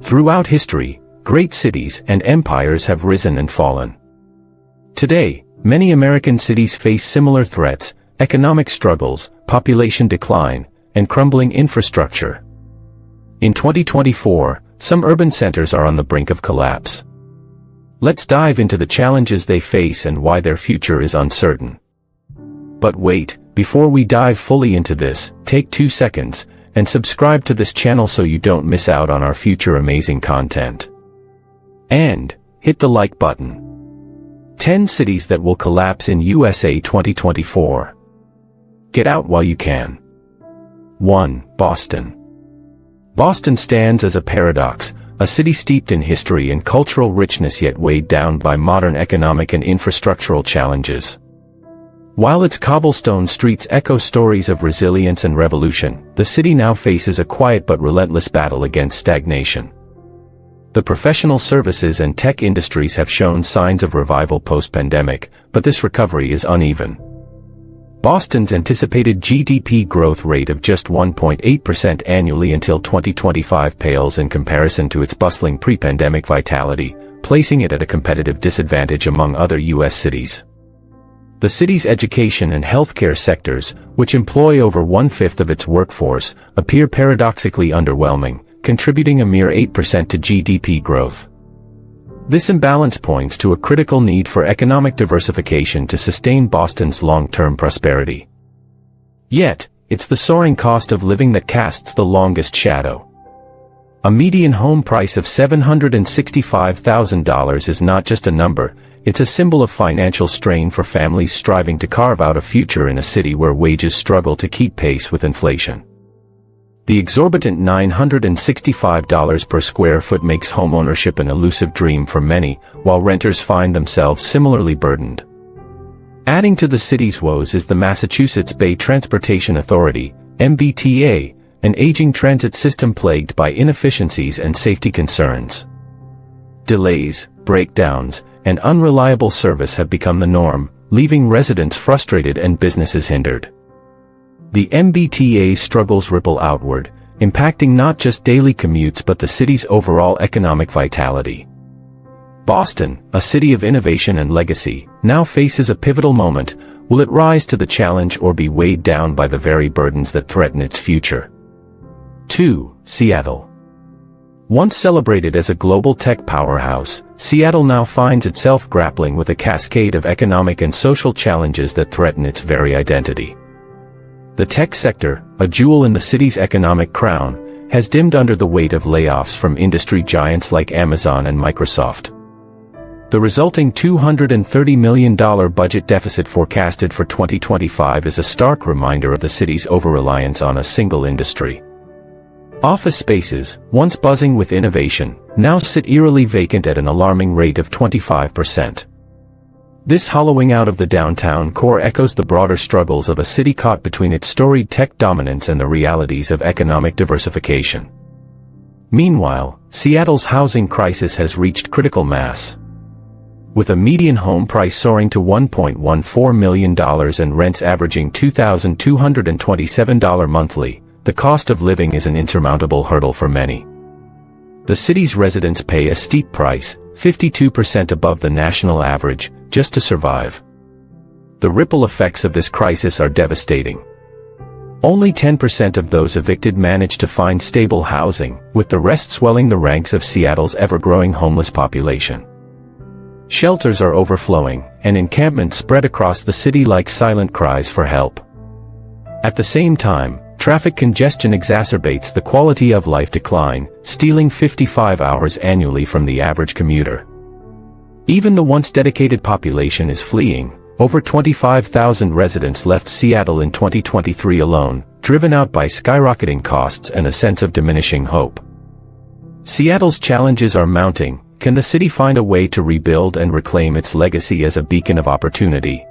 Throughout history, great cities and empires have risen and fallen. Today, many American cities face similar threats: economic struggles, population decline, and crumbling infrastructure. In 2024, some urban centers are on the brink of collapse. Let's dive into the challenges they face and why their future is uncertain. But wait, before we dive fully into this, take 2 seconds and subscribe to this channel so you don't miss out on our future amazing content. And hit the like button. 10 cities that will collapse in USA 2024. Get out while you can. 1. Boston. Boston stands as a paradox, a city steeped in history and cultural richness yet weighed down by modern economic and infrastructural challenges. While its cobblestone streets echo stories of resilience and revolution, the city now faces a quiet but relentless battle against stagnation. The professional services and tech industries have shown signs of revival post-pandemic, but this recovery is uneven. Boston's anticipated GDP growth rate of just 1.8% annually until 2025 pales in comparison to its bustling pre-pandemic vitality, placing it at a competitive disadvantage among other U.S. cities. The city's education and healthcare sectors, which employ over 1/5 of its workforce, appear paradoxically underwhelming, contributing a mere 8% to GDP growth. This imbalance points to a critical need for economic diversification to sustain Boston's long-term prosperity. Yet, it's the soaring cost of living that casts the longest shadow. A median home price of $765,000 is not just a number, it's a symbol of financial strain for families striving to carve out a future in a city where wages struggle to keep pace with inflation. The exorbitant $965 per square foot makes homeownership an elusive dream for many, while renters find themselves similarly burdened. Adding to the city's woes is the Massachusetts Bay Transportation Authority, MBTA, an aging transit system plagued by inefficiencies and safety concerns. Delays, breakdowns, and unreliable service have become the norm, leaving residents frustrated and businesses hindered. The MBTA's struggles ripple outward, impacting not just daily commutes but the city's overall economic vitality. Boston, a city of innovation and legacy, now faces a pivotal moment. Will it rise to the challenge or be weighed down by the very burdens that threaten its future? 2. Seattle. Once celebrated as a global tech powerhouse, Seattle now finds itself grappling with a cascade of economic and social challenges that threaten its very identity. The tech sector, a jewel in the city's economic crown, has dimmed under the weight of layoffs from industry giants like Amazon and Microsoft. The resulting $230 million budget deficit forecasted for 2025 is a stark reminder of the city's over-reliance on a single industry. Office spaces, once buzzing with innovation, now sit eerily vacant at an alarming rate of 25%. This hollowing out of the downtown core echoes the broader struggles of a city caught between its storied tech dominance and the realities of economic diversification. Meanwhile, Seattle's housing crisis has reached critical mass. With a median home price soaring to $1.14 million and rents averaging $2,227 monthly, the cost of living is an insurmountable hurdle for many. The city's residents pay a steep price, 52% above the national average, just to survive. The ripple effects of this crisis are devastating. Only 10% of those evicted manage to find stable housing, with the rest swelling the ranks of Seattle's ever-growing homeless population. Shelters are overflowing, and encampments spread across the city like silent cries for help. At the same time, traffic congestion exacerbates the quality of life decline, stealing 55 hours annually from the average commuter. Even the once dedicated population is fleeing. Over 25,000 residents left Seattle in 2023 alone, driven out by skyrocketing costs and a sense of diminishing hope. Seattle's challenges are mounting. Can the city find a way to rebuild and reclaim its legacy as a beacon of opportunity?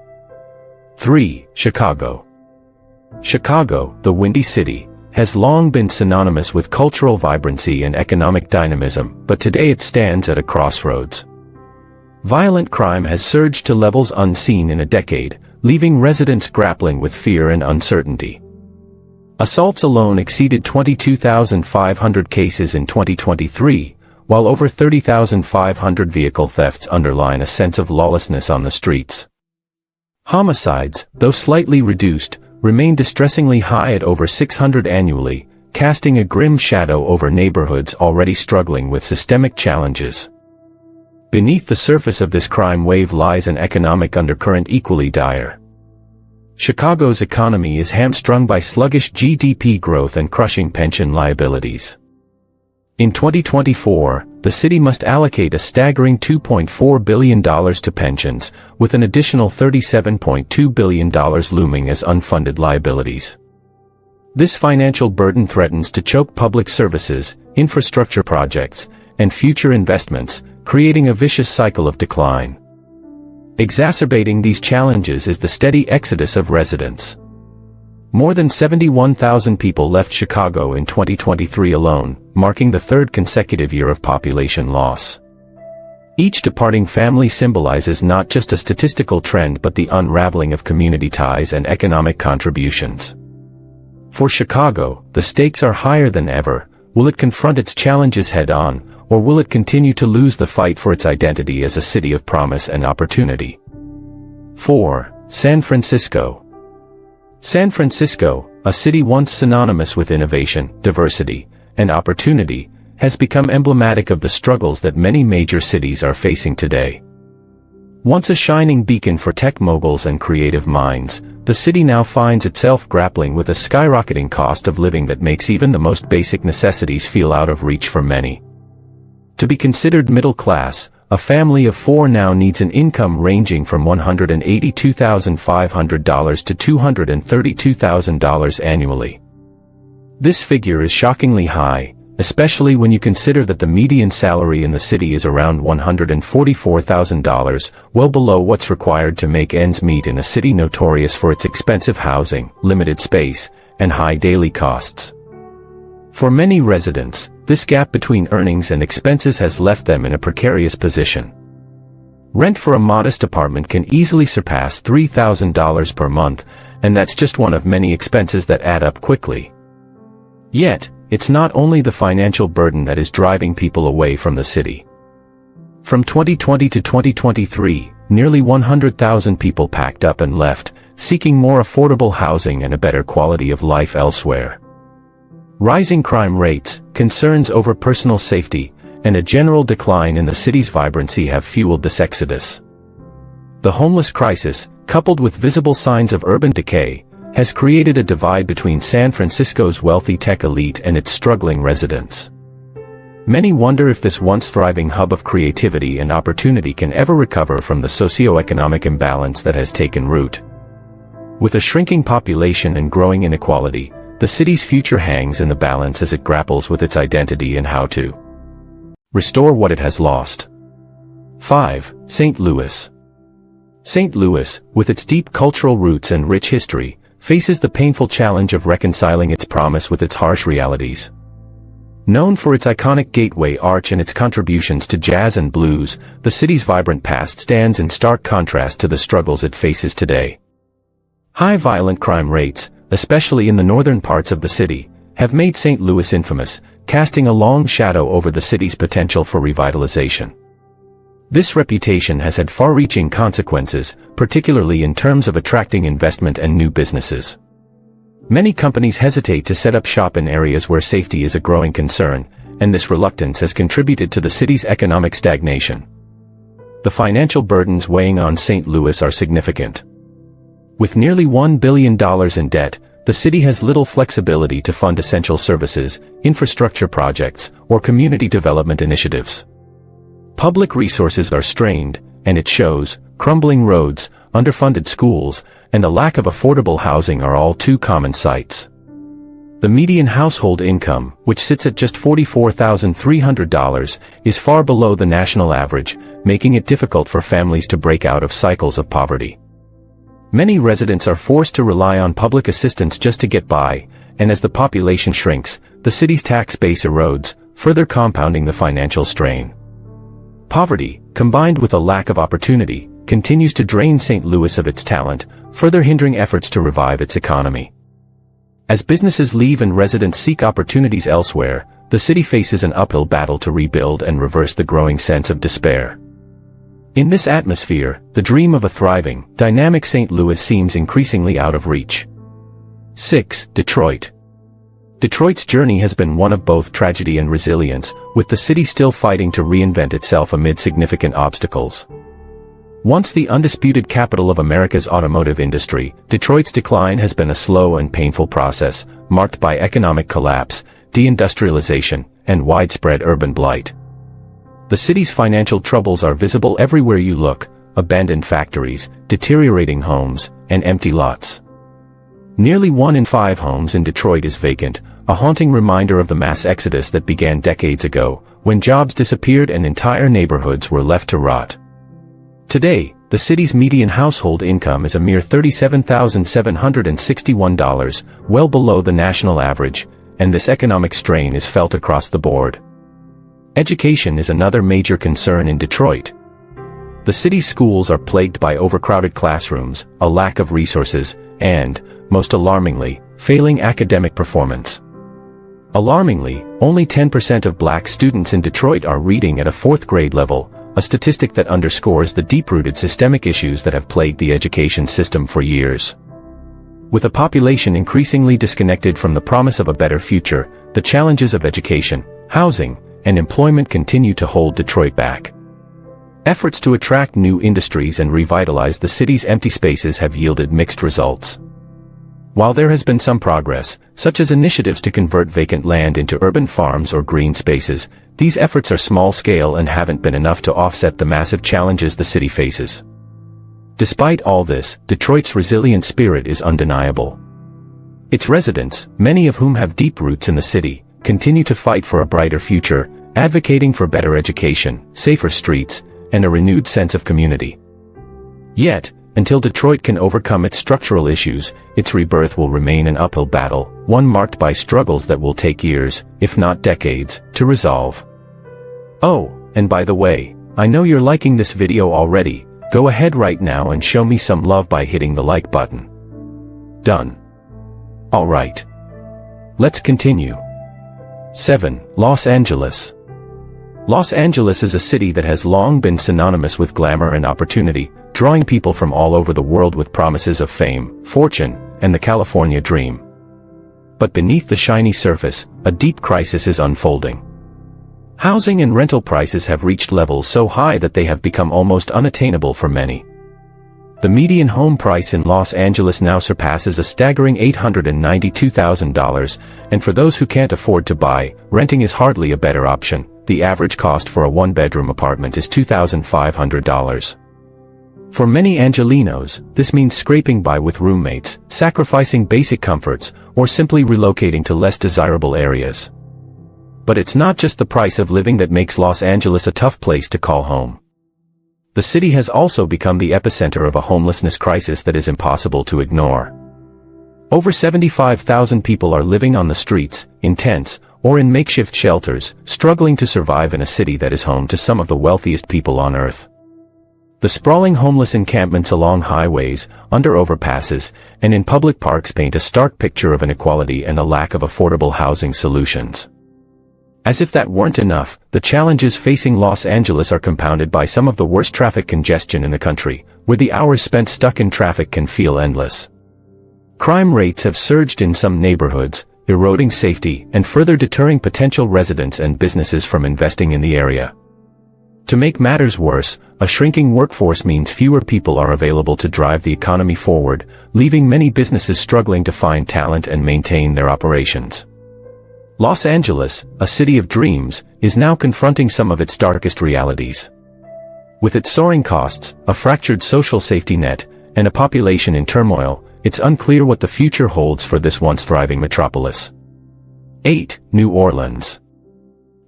3. Chicago. Chicago, the Windy City, has long been synonymous with cultural vibrancy and economic dynamism, but today it stands at a crossroads. Violent crime has surged to levels unseen in a decade, leaving residents grappling with fear and uncertainty. Assaults alone exceeded 22,500 cases in 2023, while over 30,500 vehicle thefts underline a sense of lawlessness on the streets. Homicides, though slightly reduced, remain distressingly high at over 600 annually, casting a grim shadow over neighborhoods already struggling with systemic challenges. Beneath the surface of this crime wave lies an economic undercurrent equally dire. Chicago's economy is hamstrung by sluggish GDP growth and crushing pension liabilities. In 2024, the city must allocate a staggering $2.4 billion to pensions, with an additional $37.2 billion looming as unfunded liabilities. This financial burden threatens to choke public services, infrastructure projects, and future investments, creating a vicious cycle of decline. Exacerbating these challenges is the steady exodus of residents. More than 71,000 people left Chicago in 2023 alone, marking the third consecutive year of population loss. Each departing family symbolizes not just a statistical trend but the unraveling of community ties and economic contributions. For Chicago, the stakes are higher than ever. Will it confront its challenges head-on, or will it continue to lose the fight for its identity as a city of promise and opportunity? 4. San Francisco. San Francisco, a city once synonymous with innovation, diversity, and opportunity, has become emblematic of the struggles that many major cities are facing today. Once a shining beacon for tech moguls and creative minds, the city now finds itself grappling with a skyrocketing cost of living that makes even the most basic necessities feel out of reach for many. To be considered middle class, a family of 4 now needs an income ranging from $182,500 to $232,000 annually. This figure is shockingly high, especially when you consider that the median salary in the city is around $144,000, well below what's required to make ends meet in a city notorious for its expensive housing, limited space, and high daily costs. For many residents, this gap between earnings and expenses has left them in a precarious position. Rent for a modest apartment can easily surpass $3,000 per month, and that's just one of many expenses that add up quickly. Yet, it's not only the financial burden that is driving people away from the city. From 2020 to 2023, nearly 100,000 people packed up and left, seeking more affordable housing and a better quality of life elsewhere. Rising crime rates, concerns over personal safety, and a general decline in the city's vibrancy have fueled this exodus. The homeless crisis, coupled with visible signs of urban decay, has created a divide between San Francisco's wealthy tech elite and its struggling residents. Many wonder if this once thriving hub of creativity and opportunity can ever recover from the socio-economic imbalance that has taken root. With a shrinking population and growing inequality, the city's future hangs in the balance as it grapples with its identity and how to restore what it has lost. 5. St. Louis. St. Louis, with its deep cultural roots and rich history, faces the painful challenge of reconciling its promise with its harsh realities. Known for its iconic Gateway Arch and its contributions to jazz and blues, the city's vibrant past stands in stark contrast to the struggles it faces today. High violent crime rates, especially in the northern parts of the city, have made St. Louis infamous, casting a long shadow over the city's potential for revitalization. This reputation has had far-reaching consequences, particularly in terms of attracting investment and new businesses. Many companies hesitate to set up shop in areas where safety is a growing concern, and this reluctance has contributed to the city's economic stagnation. The financial burdens weighing on St. Louis are significant. With nearly $1 billion in debt, the city has little flexibility to fund essential services, infrastructure projects, or community development initiatives. Public resources are strained, and it shows. Crumbling roads, underfunded schools, and a lack of affordable housing are all too common sights. The median household income, which sits at just $44,300, is far below the national average, making it difficult for families to break out of cycles of poverty. Many residents are forced to rely on public assistance just to get by, and as the population shrinks, the city's tax base erodes, further compounding the financial strain. Poverty, combined with a lack of opportunity, continues to drain St. Louis of its talent, further hindering efforts to revive its economy. As businesses leave and residents seek opportunities elsewhere, the city faces an uphill battle to rebuild and reverse the growing sense of despair. In this atmosphere, the dream of a thriving, dynamic St. Louis seems increasingly out of reach. 6. Detroit. Detroit's journey has been one of both tragedy and resilience, with the city still fighting to reinvent itself amid significant obstacles. Once the undisputed capital of America's automotive industry, Detroit's decline has been a slow and painful process, marked by economic collapse, deindustrialization, and widespread urban blight. The city's financial troubles are visible everywhere you look: abandoned factories, deteriorating homes, and empty lots. Nearly 1 in 5 homes in Detroit is vacant, a haunting reminder of the mass exodus that began decades ago, when jobs disappeared and entire neighborhoods were left to rot. Today, the city's median household income is a mere $37,761, well below the national average, and this economic strain is felt across the board. Education is another major concern in Detroit. The city's schools are plagued by overcrowded classrooms, a lack of resources, and, most alarmingly, failing academic performance. Alarmingly, only 10% of black students in Detroit are reading at a 4th grade level, a statistic that underscores the deep-rooted systemic issues that have plagued the education system for years. With a population increasingly disconnected from the promise of a better future, the challenges of education, housing, and employment continue to hold Detroit back. Efforts to attract new industries and revitalize the city's empty spaces have yielded mixed results. While there has been some progress, such as initiatives to convert vacant land into urban farms or green spaces, these efforts are small-scale and haven't been enough to offset the massive challenges the city faces. Despite all this, Detroit's resilient spirit is undeniable. Its residents, many of whom have deep roots in the city, continue to fight for a brighter future, advocating for better education, safer streets, and a renewed sense of community. Yet, until Detroit can overcome its structural issues, its rebirth will remain an uphill battle, one marked by struggles that will take years, if not decades, to resolve. Oh, and by the way, I know you're liking this video already. Go ahead right now and show me some love by hitting the like button. Done. Alright. Let's continue. 7. Los Angeles. Los Angeles is a city that has long been synonymous with glamour and opportunity, drawing people from all over the world with promises of fame, fortune, and the California dream. But beneath the shiny surface, a deep crisis is unfolding. Housing and rental prices have reached levels so high that they have become almost unattainable for many. The median home price in Los Angeles now surpasses a staggering $892,000, and for those who can't afford to buy, renting is hardly a better option. The average cost for a 1-bedroom apartment is $2,500. For many Angelenos, this means scraping by with roommates, sacrificing basic comforts, or simply relocating to less desirable areas. But it's not just the price of living that makes Los Angeles a tough place to call home. The city has also become the epicenter of a homelessness crisis that is impossible to ignore. Over 75,000 people are living on the streets, in tents, or in makeshift shelters, struggling to survive in a city that is home to some of the wealthiest people on earth. The sprawling homeless encampments along highways, under overpasses, and in public parks paint a stark picture of inequality and a lack of affordable housing solutions. As if that weren't enough, the challenges facing Los Angeles are compounded by some of the worst traffic congestion in the country, where the hours spent stuck in traffic can feel endless. Crime rates have surged in some neighborhoods, eroding safety and further deterring potential residents and businesses from investing in the area. To make matters worse, a shrinking workforce means fewer people are available to drive the economy forward, leaving many businesses struggling to find talent and maintain their operations. Los Angeles, a city of dreams, is now confronting some of its darkest realities. With its soaring costs, a fractured social safety net, and a population in turmoil, it's unclear what the future holds for this once thriving metropolis. 8. New Orleans.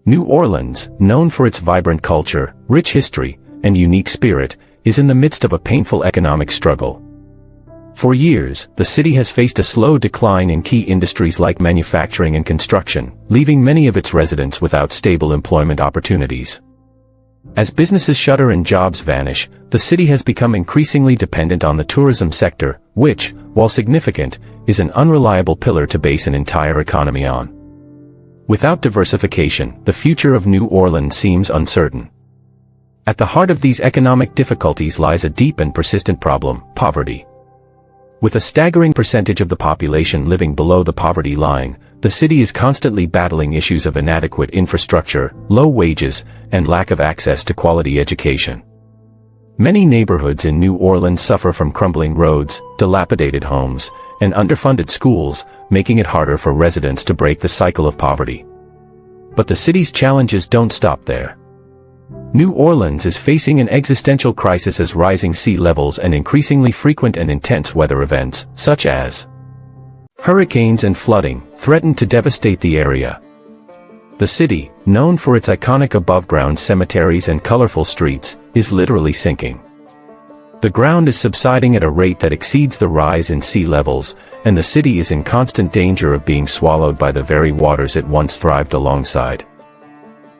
New Orleans, known for its vibrant culture, rich history, and unique spirit, is in the midst of a painful economic struggle. For years, the city has faced a slow decline in key industries like manufacturing and construction, leaving many of its residents without stable employment opportunities. As businesses shutter and jobs vanish, the city has become increasingly dependent on the tourism sector, which, while significant, is an unreliable pillar to base an entire economy on. Without diversification, the future of New Orleans seems uncertain. At the heart of these economic difficulties lies a deep and persistent problem: poverty. With a staggering percentage of the population living below the poverty line, the city is constantly battling issues of inadequate infrastructure, low wages, and lack of access to quality education. Many neighborhoods in New Orleans suffer from crumbling roads, dilapidated homes, and underfunded schools, making it harder for residents to break the cycle of poverty. But the city's challenges don't stop there. New Orleans is facing an existential crisis as rising sea levels and increasingly frequent and intense weather events, such as hurricanes and flooding, threaten to devastate the area. The city, known for its iconic above-ground cemeteries and colorful streets, is literally sinking. The ground is subsiding at a rate that exceeds the rise in sea levels, and the city is in constant danger of being swallowed by the very waters it once thrived alongside.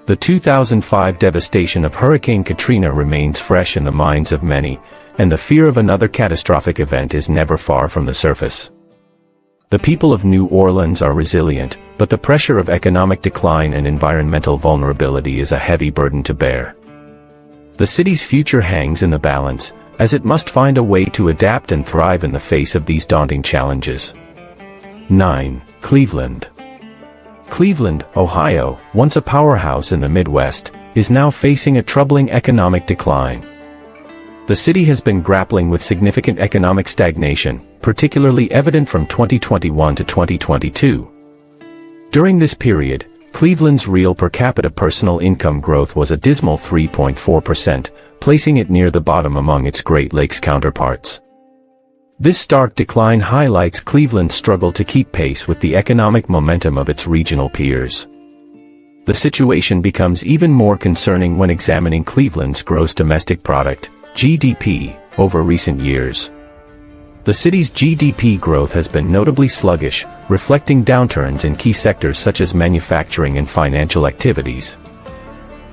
The 2005 devastation of Hurricane Katrina remains fresh in the minds of many, and the fear of another catastrophic event is never far from the surface. The people of New Orleans are resilient, but the pressure of economic decline and environmental vulnerability is a heavy burden to bear. The city's future hangs in the balance, as it must find a way to adapt and thrive in the face of these daunting challenges. 9. Cleveland. Cleveland, Ohio, once a powerhouse in the Midwest, is now facing a troubling economic decline. The city has been grappling with significant economic stagnation, particularly evident from 2021 to 2022. During this period, Cleveland's real per capita personal income growth was a dismal 3.4%, placing it near the bottom among its Great Lakes counterparts. This stark decline highlights Cleveland's struggle to keep pace with the economic momentum of its regional peers. The situation becomes even more concerning when examining Cleveland's gross domestic product, GDP, over recent years. The city's GDP growth has been notably sluggish, reflecting downturns in key sectors such as manufacturing and financial activities.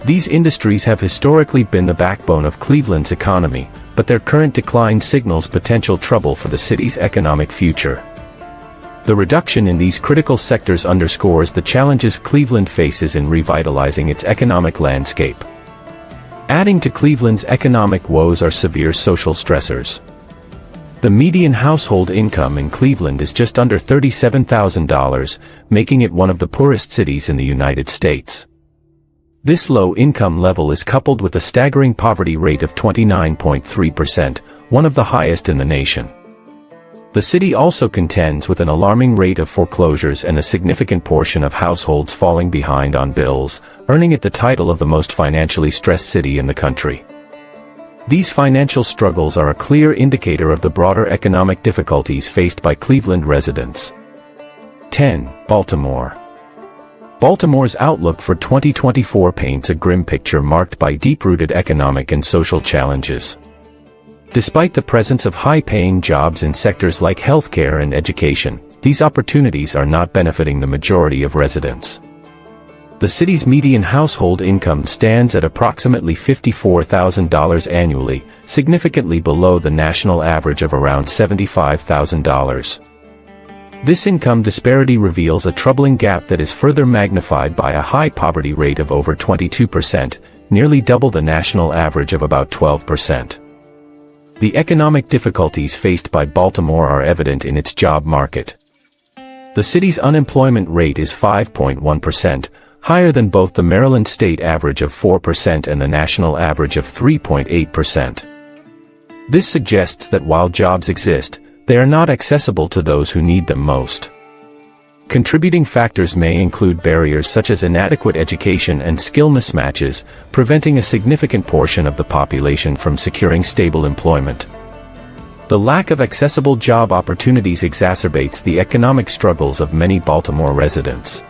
These industries have historically been the backbone of Cleveland's economy, but their current decline signals potential trouble for the city's economic future. The reduction in these critical sectors underscores the challenges Cleveland faces in revitalizing its economic landscape. Adding to Cleveland's economic woes are severe social stressors. The median household income in Cleveland is just under $37,000, making it one of the poorest cities in the United States. This low income level is coupled with a staggering poverty rate of 29.3%, one of the highest in the nation. The city also contends with an alarming rate of foreclosures and a significant portion of households falling behind on bills, earning it the title of the most financially stressed city in the country. These financial struggles are a clear indicator of the broader economic difficulties faced by Cleveland residents. 10. Baltimore. Baltimore's outlook for 2024 paints a grim picture marked by deep-rooted economic and social challenges. Despite the presence of high-paying jobs in sectors like healthcare and education, these opportunities are not benefiting the majority of residents. The city's median household income stands at approximately $54,000 annually, significantly below the national average of around $75,000. This income disparity reveals a troubling gap that is further magnified by a high poverty rate of over 22%, nearly double the national average of about 12%. The economic difficulties faced by Baltimore are evident in its job market. The city's unemployment rate is 5.1%, higher than both the Maryland state average of 4% and the national average of 3.8%. This suggests that while jobs exist, they are not accessible to those who need them most. Contributing factors may include barriers such as inadequate education and skill mismatches, preventing a significant portion of the population from securing stable employment. The lack of accessible job opportunities exacerbates the economic struggles of many Baltimore residents.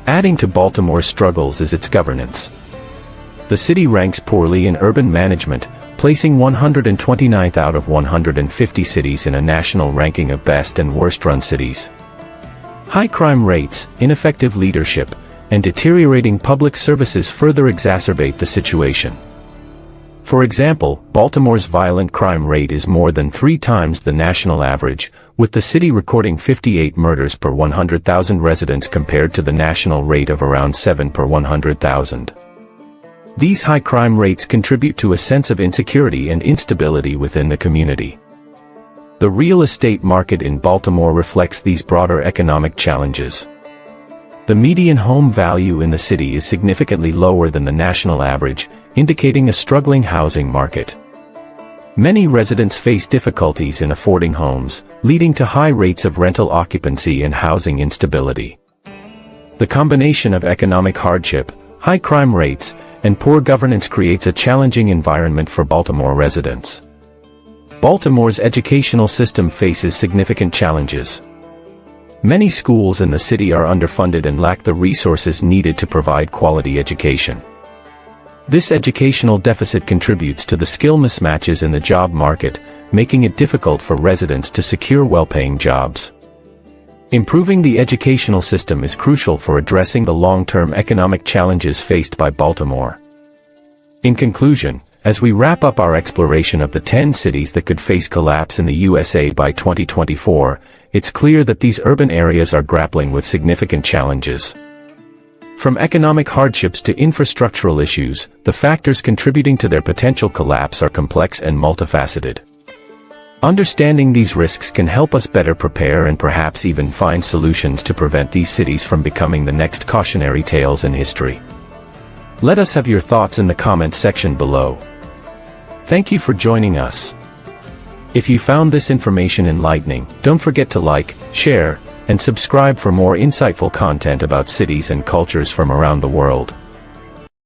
Adding to Baltimore's struggles is its governance. The city ranks poorly in urban management, placing 129th out of 150 cities in a national ranking of best and worst-run cities. High crime rates, ineffective leadership, and deteriorating public services further exacerbate the situation. For example, Baltimore's violent crime rate is more than 3 times the national average, with the city recording 58 murders per 100,000 residents compared to the national rate of around 7 per 100,000. These high crime rates contribute to a sense of insecurity and instability within the community. The real estate market in Baltimore reflects these broader economic challenges. The median home value in the city is significantly lower than the national average, indicating a struggling housing market. Many residents face difficulties in affording homes, leading to high rates of rental occupancy and housing instability. The combination of economic hardship, high crime rates, and poor governance creates a challenging environment for Baltimore residents. Baltimore's educational system faces significant challenges. Many schools in the city are underfunded and lack the resources needed to provide quality education. This educational deficit contributes to the skill mismatches in the job market, making it difficult for residents to secure well-paying jobs. Improving the educational system is crucial for addressing the long-term economic challenges faced by Baltimore. In conclusion, as we wrap up our exploration of the 10 cities that could face collapse in the USA by 2024, it's clear that these urban areas are grappling with significant challenges. From economic hardships to infrastructural issues, the factors contributing to their potential collapse are complex and multifaceted. Understanding these risks can help us better prepare and perhaps even find solutions to prevent these cities from becoming the next cautionary tales in history. Let us have your thoughts in the comments section below. Thank you for joining us. If you found this information enlightening, don't forget to like, share, and subscribe for more insightful content about cities and cultures from around the world.